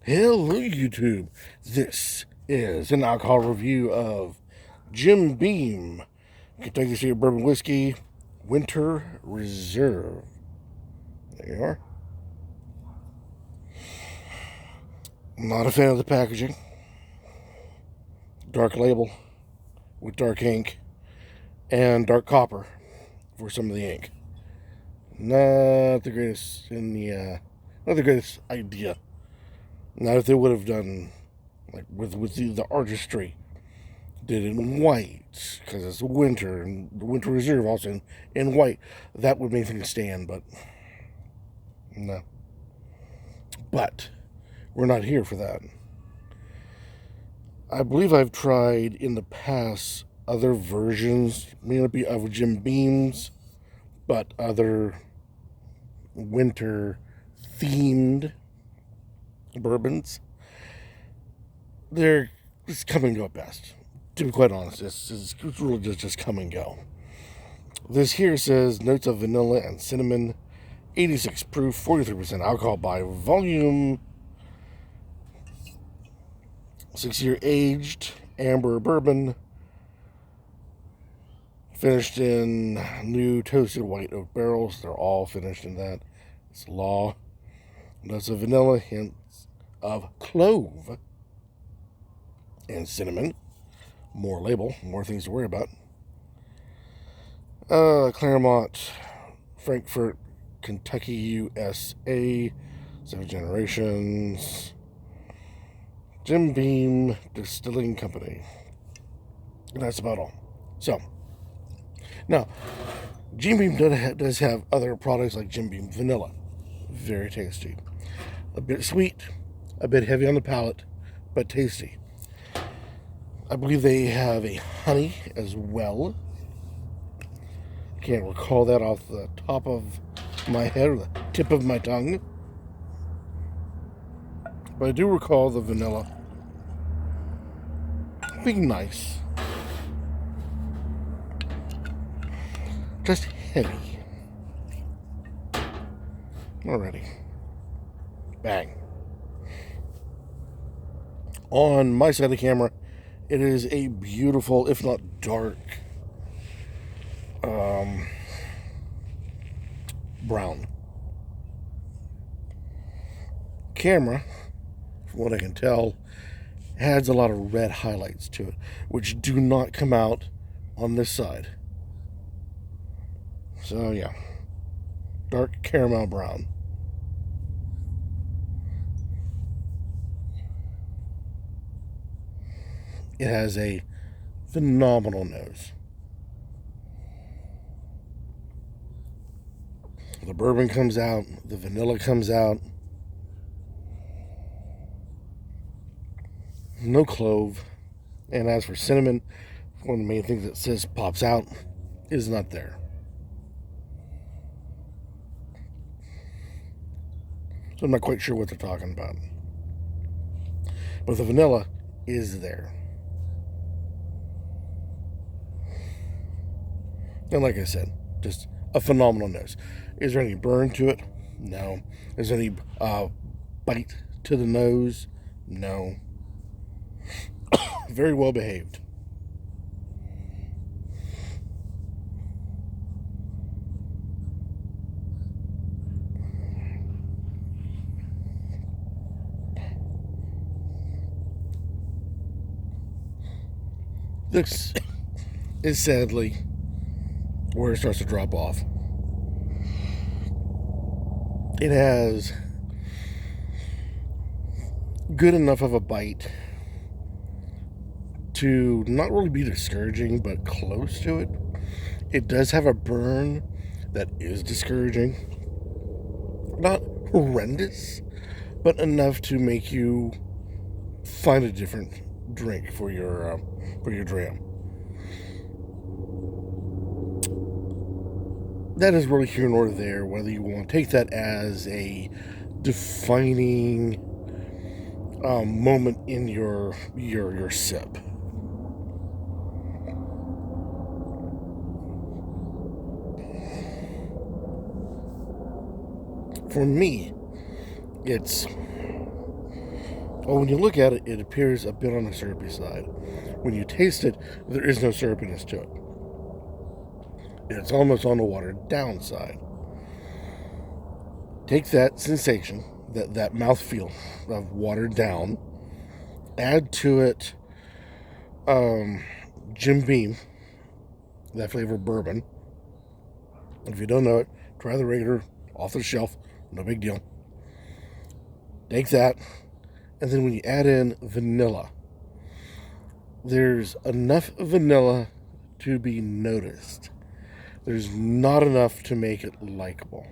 Hello, YouTube. This is an alcohol review of Jim Beam Kentucky State Bourbon Whiskey Winter Reserve. There you are. Not a fan of the packaging. Dark label with dark ink and dark copper for some of the ink. Not the greatest not the greatest idea. Not if they would have done like with the artistry. Did it in white because it's winter and the winter reserve also in white. That would make things stand, but no. But we're not here for that. I believe I've tried in the past other versions, may not be of Jim Beam's, but other winter themed bourbons. They're just come and go at best. To be quite honest, it's really just come and go. This here says notes of vanilla and cinnamon, 86 proof, 43% alcohol by volume, 6-year aged amber bourbon, finished in new toasted white oak barrels. They're all finished in that. It's law. Notes of vanilla, hints of clove and cinnamon. More label, more things to worry about. Claremont, Frankfort, Kentucky, USA, 7 generations. Jim Beam Distilling Company. And that's about all. So, now, Jim Beam does have other products like Jim Beam Vanilla. Very tasty. A bit sweet, a bit heavy on the palate, but tasty. I believe they have a honey as well. Can't recall that off the top of my head or the tip of my tongue. But I do recall the vanilla being nice. Just heavy. Alrighty. Bang. On my side of the camera, it is a beautiful, if not dark, brown. Camera, from what I can tell, adds a lot of red highlights to it, which do not come out on this side. So yeah, dark caramel brown. It has a phenomenal nose. The bourbon comes out, the vanilla comes out. No clove. And as for cinnamon, one of the main things that says pops out is not there. So I'm not quite sure what they're talking about. But the vanilla is there. And like I said, just a phenomenal nose. Is there any burn to it? No. Is there any bite to the nose? No. Very well behaved. This is sadly where it starts to drop off. It has good enough of a bite to not really be discouraging, but close to it. It does have a burn that is discouraging. Not horrendous, but enough to make you find a different drink for your dram. That is really here nor there, whether you want to take that as a defining moment in your sip. For me, it's Well, when you look at it, it appears a bit on the syrupy side. When you taste it, there is no syrupiness to it. It's almost on the watered down side. Take that sensation, that mouthfeel of watered down, add to it Jim Beam, that flavor bourbon. If you don't know it, try the regular off the shelf, no big deal. Take that, and then when you add in vanilla, there's enough vanilla to be noticed. There's not enough to make it likable.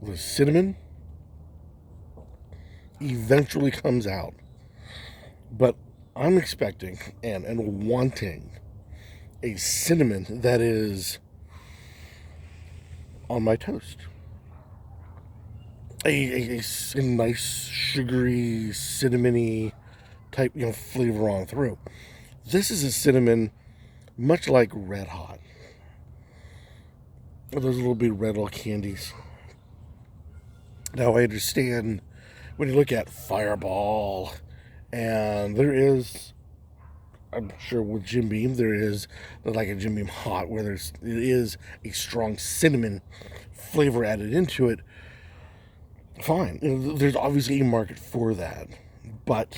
The cinnamon eventually comes out, but I'm expecting and wanting a cinnamon that is on my toast. A nice sugary, cinnamony type, flavor on through. This is a cinnamon much like Red Hot. Those little bit Red Hot candies. Now I understand when you look at Fireball, and there is, I'm sure with Jim Beam, there is like a Jim Beam Hot where it is a strong cinnamon flavor added into it. Fine. There's obviously a market for that. But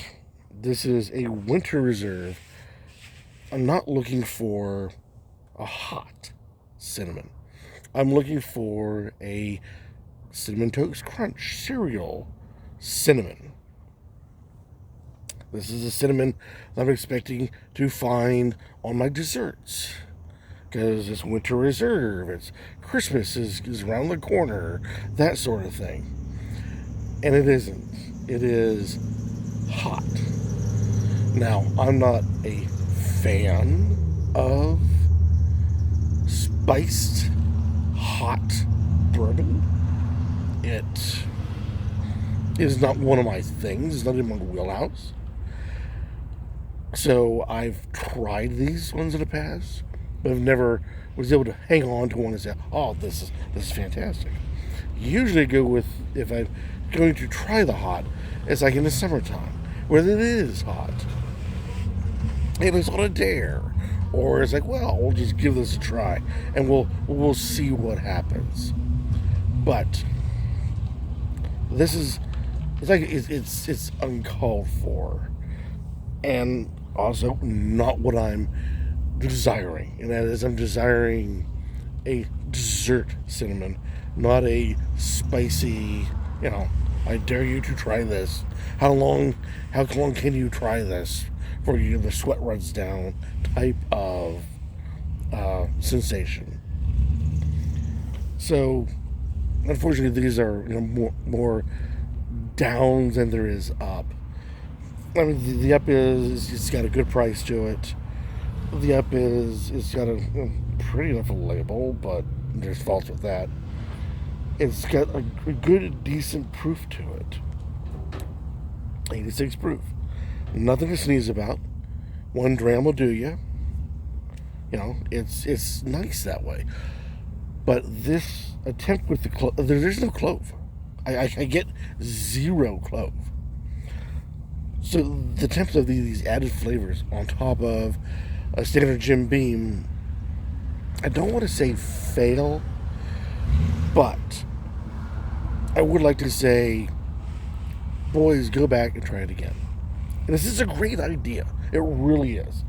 this is a winter reserve. I'm not looking for a hot cinnamon. I'm looking for a Cinnamon Toast Crunch cereal cinnamon. This is a cinnamon I'm expecting to find on my desserts. Because it's winter reserve, it's Christmas is around the corner, that sort of thing. And it isn't. It is hot. Now, I'm not a fan of spiced hot bourbon. It is not one of my things. It's not in my wheelhouse. So I've tried these ones in the past, but I've never was able to hang on to one and say, "Oh, this is fantastic." Usually, I go with, if I'm going to try the hot, it's like in the summertime, where it is hot, and it's on a dare, or it's like, well, we'll just give this a try, and we'll see what happens. But this is, it's uncalled for, and also not what I'm desiring. And that is, I'm desiring a dessert cinnamon, not a spicy, I dare you to try this. How long can you try this before the sweat runs down type of sensation. So, unfortunately, these are more downs than there is up. I mean, the up is, it's got a good price to it. The up it's got a pretty enough a label, but there's faults with that. It's got a good, decent proof to it. 86 proof. Nothing to sneeze about. 1 dram will do you. It's nice that way. But this attempt with the clove, there's no clove. I get 0 clove. So the attempt of these added flavors on top of a standard Jim Beam, I don't want to say fail, but I would like to say, boys, go back and try it again. And this is a great idea. It really is.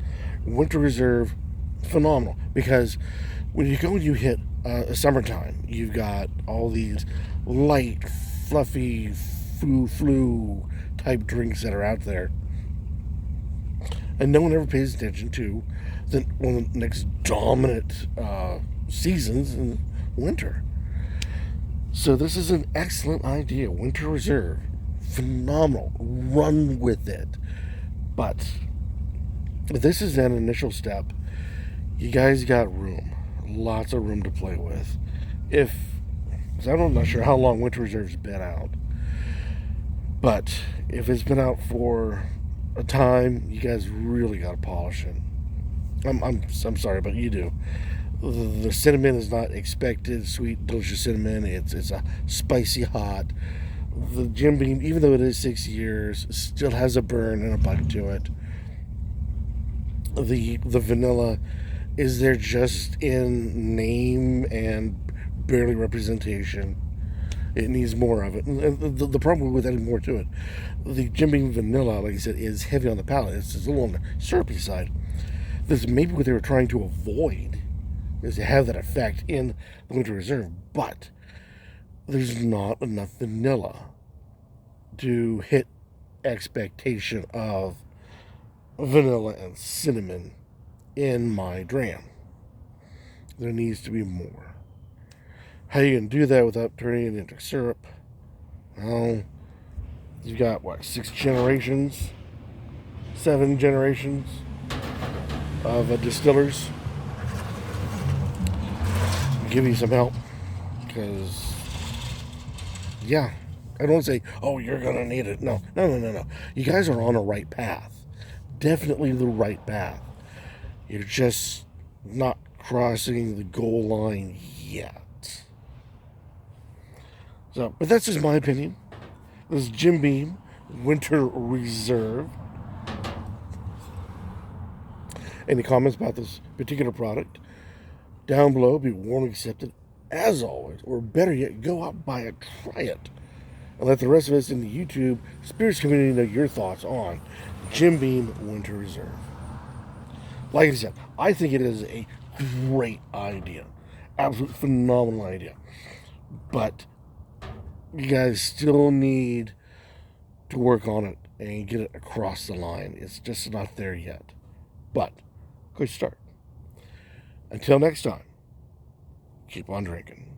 Winter Reserve, phenomenal. Because when you go and you hit summertime, you've got all these light, fluffy, flu type drinks that are out there. And no one ever pays attention to one of the next dominant seasons in winter. So this is an excellent idea. Winter Reserve, phenomenal. Run with it. But this is an initial step. You guys got room. Lots of room to play with. I'm not sure how long Winter Reserve's been out. But if it's been out for a time, you guys really got to polish it. I'm sorry, but you do. The cinnamon is not expected sweet, delicious cinnamon. It's a spicy hot. The Jim Beam, even though it is 6 years, still has a burn and a bite to it. The vanilla is there just in name and barely representation. It needs more of it. And the problem with adding more to it, the Jim Beam vanilla, like I said, is heavy on the palate. It's a little on the syrupy side. This is maybe what they were trying to avoid, is to have that effect in the Winter Reserve, but there's not enough vanilla to hit expectation of vanilla and cinnamon in my dram. There needs to be more. How you can do that without turning it into syrup? Well, you've got what, 7 generations of distillers. I'll give you some help, because yeah, I don't say, oh, you're gonna need it. No. You guys are on the right path. Definitely the right path. You're just not crossing the goal line yet. So, but that's just my opinion. This is Jim Beam Winter Reserve. Any comments about this particular product? Down below, be warmly accepted as always, or better yet, go out, buy it, try it, and let the rest of us in the YouTube spirits community know your thoughts on Jim Beam Winter Reserve. Like I said, I think it is a great idea, absolute phenomenal idea, but you guys still need to work on it and get it across the line. It's just not there yet, but good start. Until next time, keep on drinking.